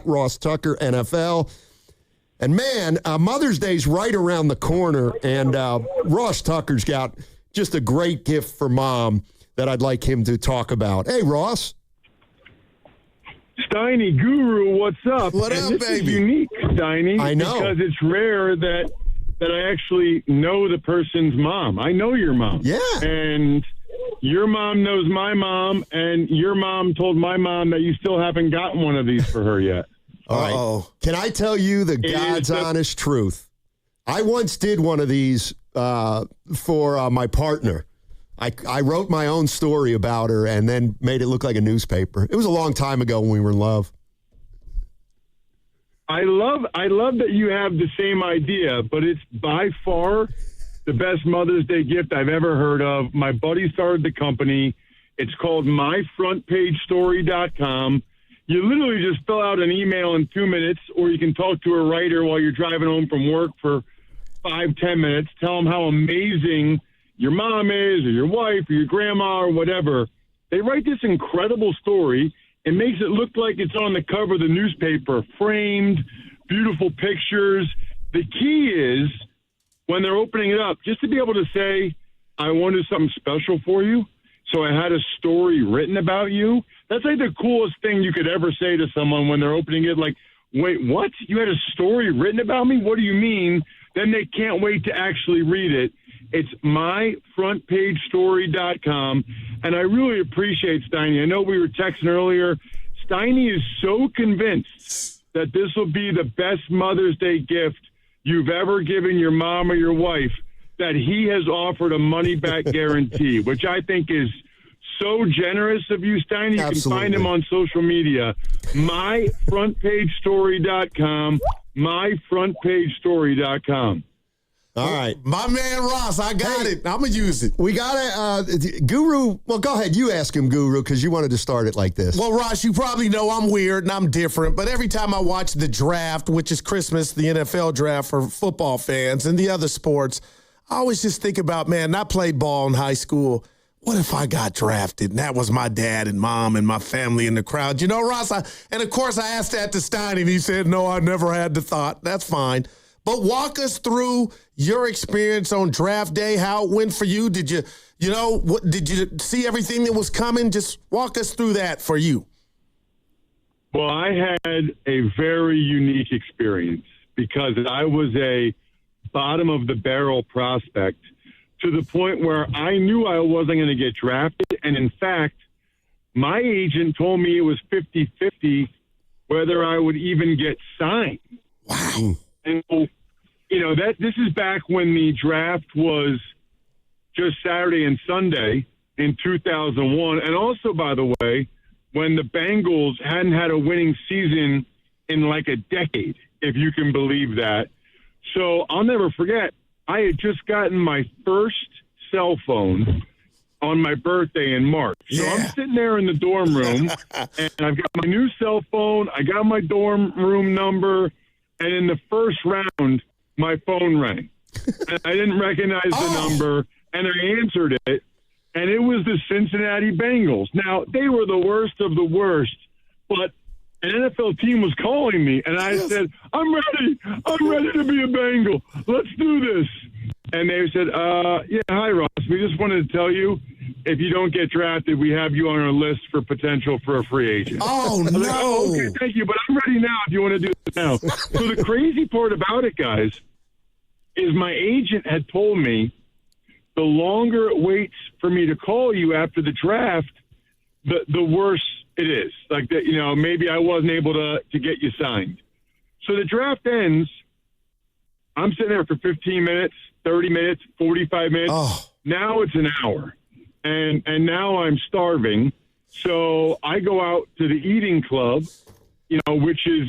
at Ross Tucker NFL. And, man, Mother's Day's right around the corner, and Ross Tucker's got just a great gift for Mom that I'd like him to talk about. Hey, Ross. Steiny Guru, what's up? What up, this baby? Is unique, Steiny. I know. Because it's rare that I actually know the person's mom. I know your mom. Yeah. And your mom knows my mom, and your mom told my mom that you still haven't gotten one of these for her yet. All right. Can I tell you the God's honest truth? I once did one of these for my partner. I wrote my own story about her and then made it look like a newspaper. It was a long time ago when we were in love. I love that you have the same idea, but it's by far the best Mother's Day gift I've ever heard of. My buddy started the company. It's called myfrontpagestory.com. You literally just fill out an email in 2 minutes, or you can talk to a writer while you're driving home from work for 5-10 minutes. Tell them how amazing your mom is, or your wife, or your grandma, or whatever. They write this incredible story. It makes it look like it's on the cover of the newspaper, framed, beautiful pictures. The key is, when they're opening it up, just to be able to say, I wanted something special for you, so I had a story written about you. That's like the coolest thing you could ever say to someone when they're opening it. Like, wait, what? You had a story written about me? What do you mean? Then they can't wait to actually read it. It's myfrontpagestory.com. And I really appreciate Steiny. I know we were texting earlier. Steiny is so convinced that this will be the best Mother's Day gift you've ever given your mom or your wife that he has offered a money-back guarantee, which I think is so generous of you, Steiny. You Absolutely. can find him on social media. myfrontpagestory.com, myfrontpagestory.com. All right. My man Ross, I got it. I'm going to use it. We got to, Guru, well, go ahead. You ask him, Guru, because you wanted to start it like this. Well, Ross, you probably know I'm weird and I'm different, but every time I watch the draft, which is Christmas, the NFL draft for football fans and the other sports, I always just think about, man, I played ball in high school. What if I got drafted and that was my dad and mom and my family in the crowd? You know, Ross, and of course I asked that to Steiny and he said, no, I never had the thought. That's fine. But walk us through your experience on draft day, how it went for you. Did you see everything that was coming? Just walk us through that for you. Well, I had a very unique experience because I was a bottom of the barrel prospect to the point where I knew I wasn't going to get drafted. And in fact, my agent told me it was 50-50 whether I would even get signed. Wow. And, you know, this is back when the draft was just Saturday and Sunday in 2001. And also, by the way, when the Bengals hadn't had a winning season in like a decade, if you can believe that. So I'll never forget, I had just gotten my first cell phone on my birthday in March. So I'm sitting there in the dorm room, and I've got my new cell phone. I got my dorm room number, and in the first round, my phone rang. And I didn't recognize the number, and I answered it, and it was the Cincinnati Bengals. Now, they were the worst of the worst, but an NFL team was calling me, and I said, I'm ready. I'm ready to be a Bengal. Let's do this. And they said, yeah, hi, Ross. We just wanted to tell you, if you don't get drafted, we have you on our list for potential for a free agent. Oh, no. Like, okay, thank you, but I'm ready now if you want to do it now. So the crazy part about it, guys, is my agent had told me the longer it waits for me to call you after the draft, the worse it is. Like, that, you know, maybe I wasn't able to get you signed. So the draft ends. I'm sitting there for 15 minutes, 30 minutes, 45 minutes. Now it's an hour. And now I'm starving. So I go out to the eating club, you know, which is,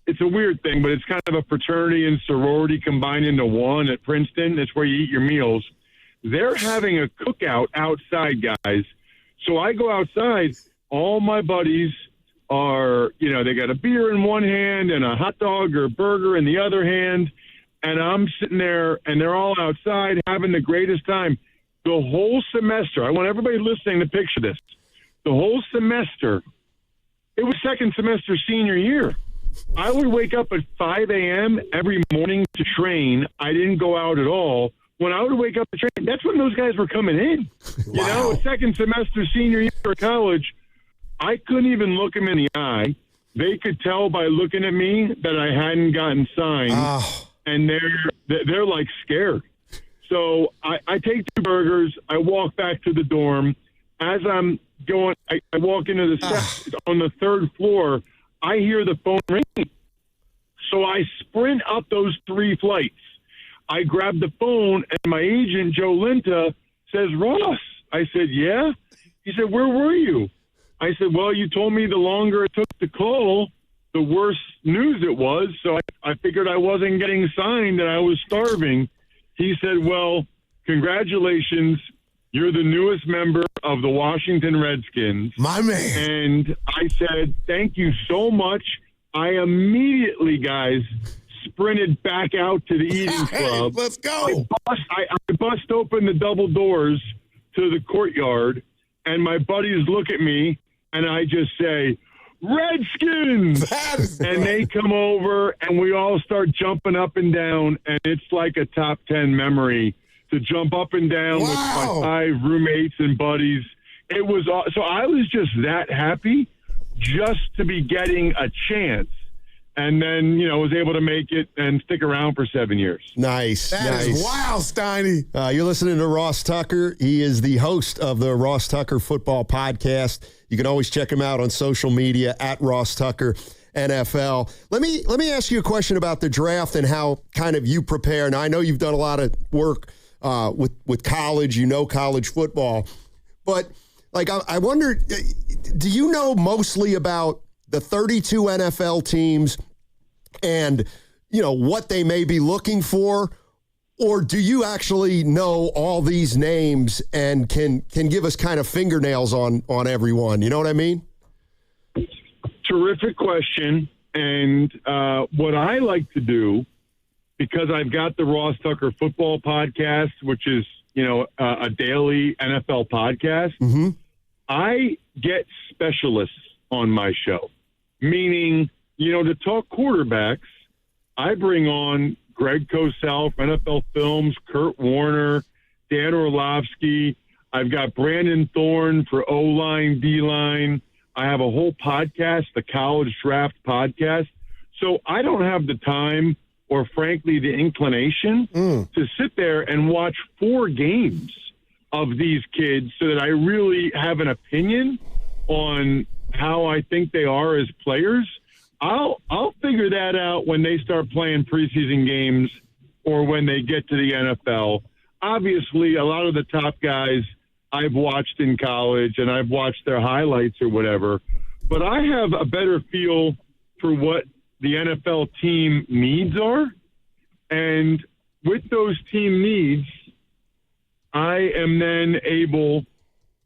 it's a weird thing, but it's kind of a fraternity and sorority combined into one at Princeton. That's where you eat your meals. They're having a cookout outside, guys. So I go outside. All my buddies are, you know, they got a beer in one hand and a hot dog or burger in the other hand. And I'm sitting there, and they're all outside having the greatest time. The whole semester, I want everybody listening to picture this. The whole semester, it was second semester senior year. I would wake up at 5 a.m. every morning to train. I didn't go out at all. When I would wake up to train, that's when those guys were coming in. You know, second semester, senior year of college, I couldn't even look them in the eye. They could tell by looking at me that I hadn't gotten signed, and they're like scared. So I take 2 burgers. I walk back to the dorm. As I'm going, I walk into the steps on the 3rd floor. I hear the phone ringing. So I sprint up those 3 flights. I grab the phone, and my agent, Joe Linta, says, Ross. I said, yeah? He said, where were you? I said, well, you told me the longer it took to call, the worse news it was. So I figured I wasn't getting signed and I was starving. He said, well, congratulations. You're the newest member of the Washington Redskins. My man. And I said, thank you so much. I immediately, guys, sprinted back out to the eating club. Let's go. I bust open the double doors to the courtyard, and my buddies look at me, and I just say, Redskins! And they come over, and we all start jumping up and down, and it's like a top 10 memory to jump up and down with my 5 roommates and buddies. It was so I was just that happy just to be getting a chance. And then, you know, was able to make it and stick around for 7 years. Nice. That is wild, Steiny. You're listening to Ross Tucker. He is the host of the Ross Tucker Football Podcast. You can always check him out on social media at Ross Tucker NFL. Let me ask you a question about the draft and how kind of you prepare. Now, I know you've done a lot of work with college. You know college football. But, like, I wonder, do you know mostly about the 32 NFL teams and, you know, what they may be looking for? Or do you actually know all these names and can give us kind of fingernails on everyone? You know what I mean? Terrific question. And what I like to do, because I've got the Ross Tucker Football Podcast, which is, you know, a daily NFL podcast, I get specialists on my show. Meaning, you know, to talk quarterbacks, I bring on Greg Cosell from NFL Films, Kurt Warner, Dan Orlovsky. I've got Brandon Thorne for O-line, D-line. I have a whole podcast, the College Draft Podcast. So I don't have the time or, frankly, the inclination to sit there and watch 4 games of these kids so that I really have an opinion on how I think they are as players. I'll figure that out when they start playing preseason games or when they get to the NFL. Obviously, a lot of the top guys I've watched in college and I've watched their highlights or whatever, but I have a better feel for what the NFL team needs are. And with those team needs, I am then able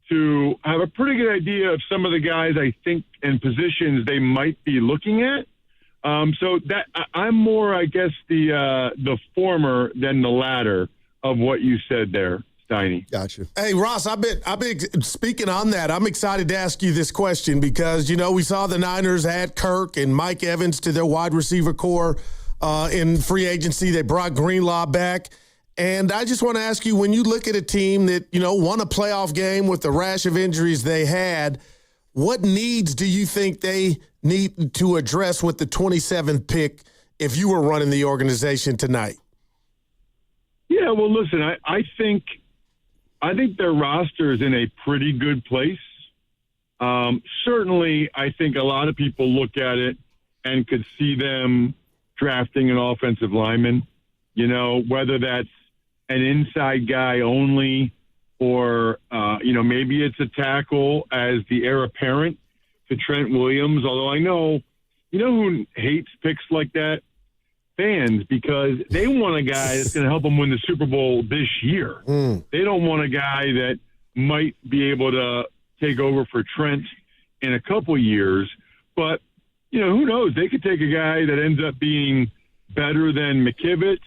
to have a pretty good idea of some of the guys I think and positions they might be looking at. So that I'm more, I guess, the former than the latter of what you said there, Steiny. Gotcha. Hey, Ross, I've been speaking on that. I'm excited to ask you this question because, you know, we saw the Niners add Kirk and Mike Evans to their wide receiver core in free agency. They brought Greenlaw back. And I just want to ask you, when you look at a team that, you know, won a playoff game with the rash of injuries they had, what needs do you think they need to address with the 27th pick if you were running the organization tonight? Yeah, well, listen, I think their roster is in a pretty good place. Certainly, I think a lot of people look at it and could see them drafting an offensive lineman, you know, whether that's an inside guy only or, you know, maybe it's a tackle as the heir apparent to Trent Williams. Although I know, you know who hates picks like that? Fans, because they want a guy that's going to help them win the Super Bowl this year. They don't want a guy that might be able to take over for Trent in a couple years. But, you know, who knows? They could take a guy that ends up being better than McKivitz,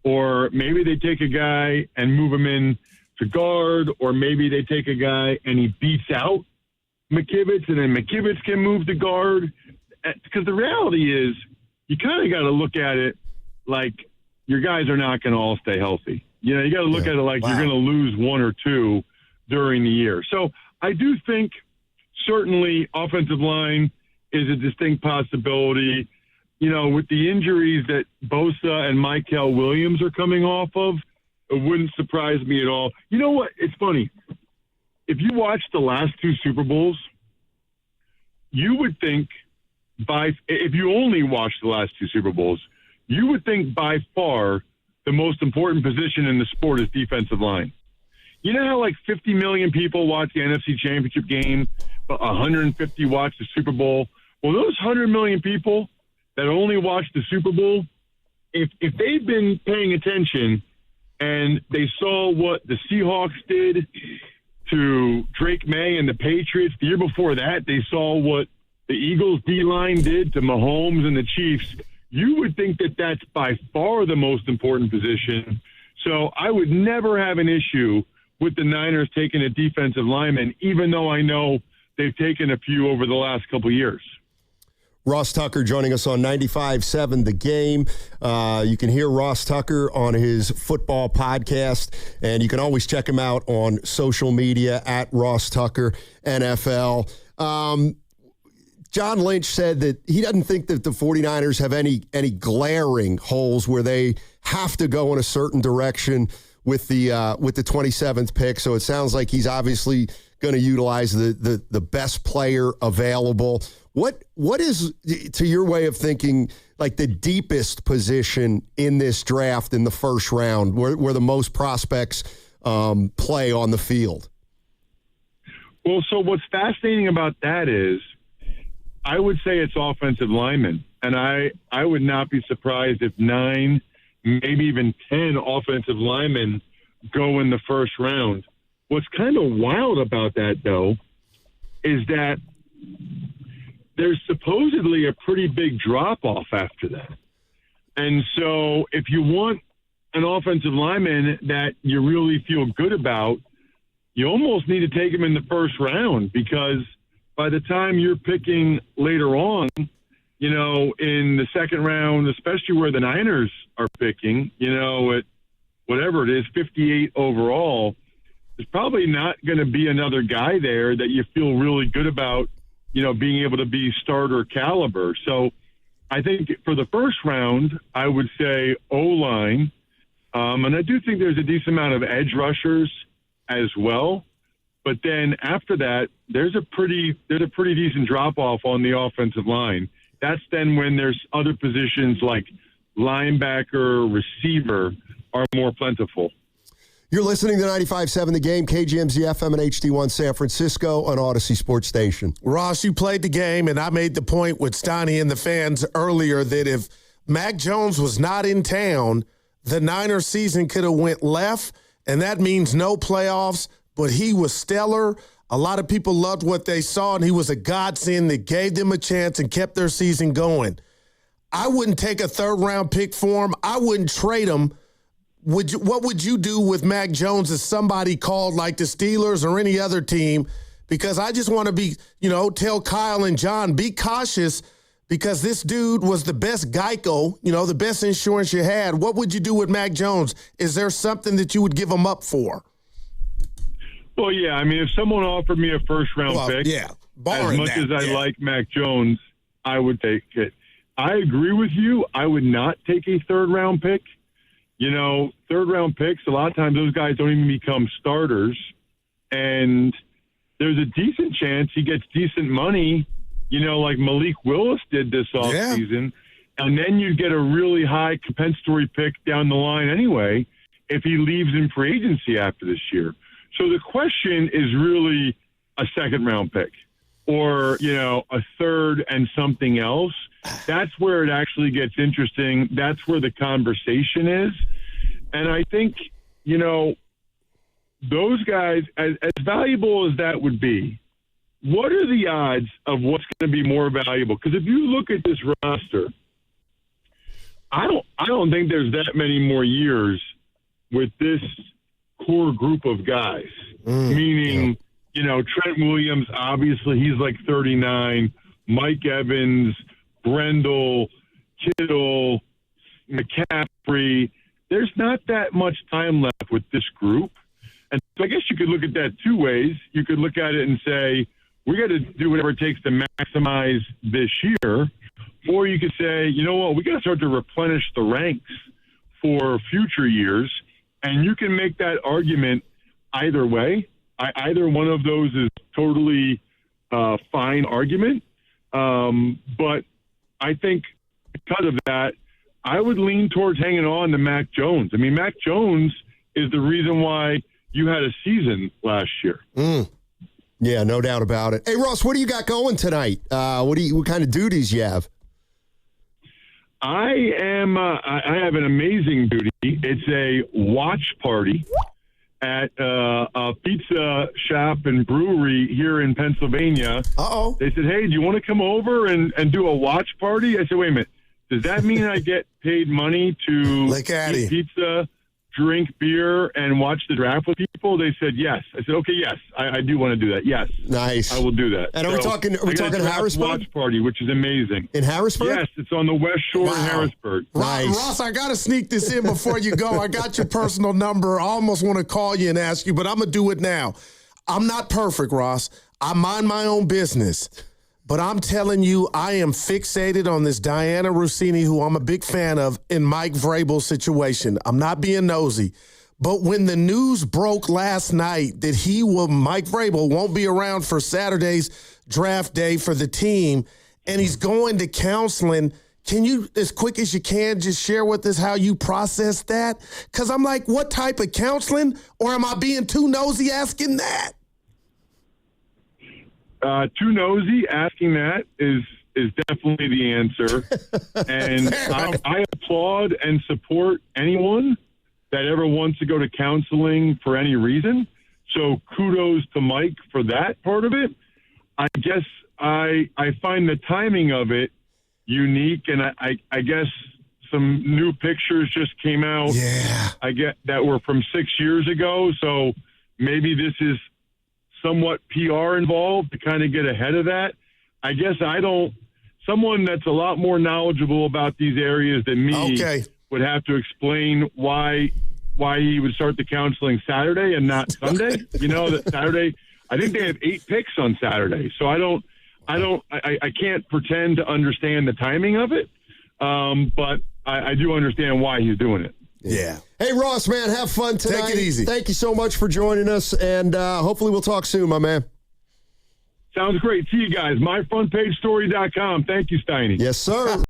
or maybe they take a guy and move him in to guard, or maybe they take a guy and he beats out McKivitz, and then McKivitz can move to guard. Because the reality is, you kind of got to look at it like your guys are not going to all stay healthy. You know, you got to look at it like you're going to lose one or two during the year. So I do think certainly offensive line is a distinct possibility. You know, with the injuries that Bosa and Trent Williams are coming off of, it wouldn't surprise me at all. You know what? It's funny. If you watch the last two Super Bowls, you would think if you only watch the last two Super Bowls, you would think by far the most important position in the sport is defensive line. You know how like 50 million people watch the NFC Championship game, but 150 watch the Super Bowl? Well, those 100 million people that only watch the Super Bowl, if they've been paying attention and they saw what the Seahawks did to Drake May and the Patriots, the year before that they saw what the Eagles D-line did to Mahomes and the Chiefs, you would think that that's by far the most important position. So I would never have an issue with the Niners taking a defensive lineman, even though I know they've taken a few over the last couple of years. Ross Tucker joining us on 95.7 The Game. You can hear Ross Tucker on his football podcast, and you can always check him out on social media at Ross Tucker NFL. John Lynch said that he doesn't think that the 49ers have any glaring holes where they have to go in a certain direction with the 27th pick. So it sounds like he's obviously going to utilize the best player available. What is, to your way of thinking, like the deepest position in this draft in the first round, where the most prospects play on the field? Well, so what's fascinating about that is I would say it's offensive linemen, and I would not be surprised if 9, maybe even 10 offensive linemen go in the first round. What's kind of wild about that, though, is that there's supposedly a pretty big drop-off after that. And so if you want an offensive lineman that you really feel good about, you almost need to take him in the first round, because by the time you're picking later on, you know, in the second round, especially where the Niners are picking, you know, at whatever it is, 58 overall, there's probably not going to be another guy there that you feel really good about, you know, being able to be starter caliber. So I think for the first round, I would say O-line. And I do think there's a decent amount of edge rushers as well. But then after that, there's a pretty decent drop-off on the offensive line. That's then when there's other positions like linebacker, receiver are more plentiful. You're listening to 95.7 The Game, KGMZ FM and HD1 San Francisco on Odyssey Sports Station. Ross, you played the game, and I made the point with Steiny and the fans earlier that if Mac Jones was not in town, the Niners season could have went left, and that means no playoffs, but he was stellar. A lot of people loved what they saw, and he was a godsend that gave them a chance and kept their season going. I wouldn't take a third-round pick for him. I wouldn't trade him. What would you do with Mac Jones if somebody called like the Steelers or any other team? Because I just want to be, tell Kyle and John, be cautious, because this dude was the best Geico, the best insurance you had. What would you do with Mac Jones? Is there something that you would give him up for? Well, yeah. I mean, if someone offered me a first-round pick, as much as I like Mac Jones, I would take it. I agree with you. I would not take a third-round pick. Third-round picks, a lot of times those guys don't even become starters. And there's a decent chance he gets decent money, like Malik Willis did this offseason. Yeah. And then you get a really high compensatory pick down the line anyway if he leaves in free agency after this year. So the question is really a second-round pick or, a third and something else. That's where it actually gets interesting. That's where the conversation is. And I think, those guys, as valuable as that would be, what are the odds of what's going to be more valuable? Because if you look at this roster, I don't think there's that many more years with this core group of guys. Meaning, Trent Williams, obviously he's like 39, Mike Evans, Brendel, Kittle, McCaffrey. There's not that much time left with this group. And so I guess you could look at that two ways. You could look at it and say, we got to do whatever it takes to maximize this year. Or you could say, you know what, we got to start to replenish the ranks for future years. And you can make that argument either way. Either one of those is totally fine argument. But I think because of that, I would lean towards hanging on to Mac Jones. I mean, Mac Jones is the reason why you had a season last year. Yeah, no doubt about it. Hey, Ross, what do you got going tonight? What kind of duties you have? I have an amazing duty. It's a watch party at a pizza shop and brewery here in Pennsylvania. Uh-oh. They said, hey, do you want to come over and do a watch party? I said, wait a minute. Does that mean I get paid money to eat pizza, drink beer, and watch the draft with people? They said yes. I said, okay, yes, I do want to do that. Yes. Nice. I will do that. And are we talking Harrisburg? Watch party, which is amazing. In Harrisburg? Yes, it's on the West Shore in Harrisburg. Nice. Ross, I got to sneak this in before you go. I got your personal number. I almost want to call you and ask you, but I'm going to do it now. I'm not perfect, Ross. I mind my own business. But I'm telling you, I am fixated on this Diana Rossini, who I'm a big fan of, in Mike Vrabel's situation. I'm not being nosy. But when the news broke last night that Mike Vrabel won't be around for Saturday's draft day for the team, and he's going to counseling, can you, as quick as you can, just share with us how you process that? Because I'm like, what type of counseling? Or am I being too nosy asking that? Too nosy asking that is definitely the answer. And I applaud and support anyone that ever wants to go to counseling for any reason. So kudos to Mike for that part of it. I guess I find the timing of it unique, and I guess some new pictures just came out. Yeah. I get that were from 6 years ago. So maybe this is somewhat PR involved to kind of get ahead of that. I guess someone that's a lot more knowledgeable about these areas than me would have to explain why he would start the counseling Saturday and not Sunday. You know, that Saturday, I think they have 8 picks on Saturday. So I can't pretend to understand the timing of it. But I do understand why he's doing it. Yeah. Hey, Ross, man, have fun tonight. Take it easy. Thank you so much for joining us, and hopefully we'll talk soon, my man. Sounds great. See you guys. MyFrontPageStory.com. Thank you, Steiny. Yes, sir.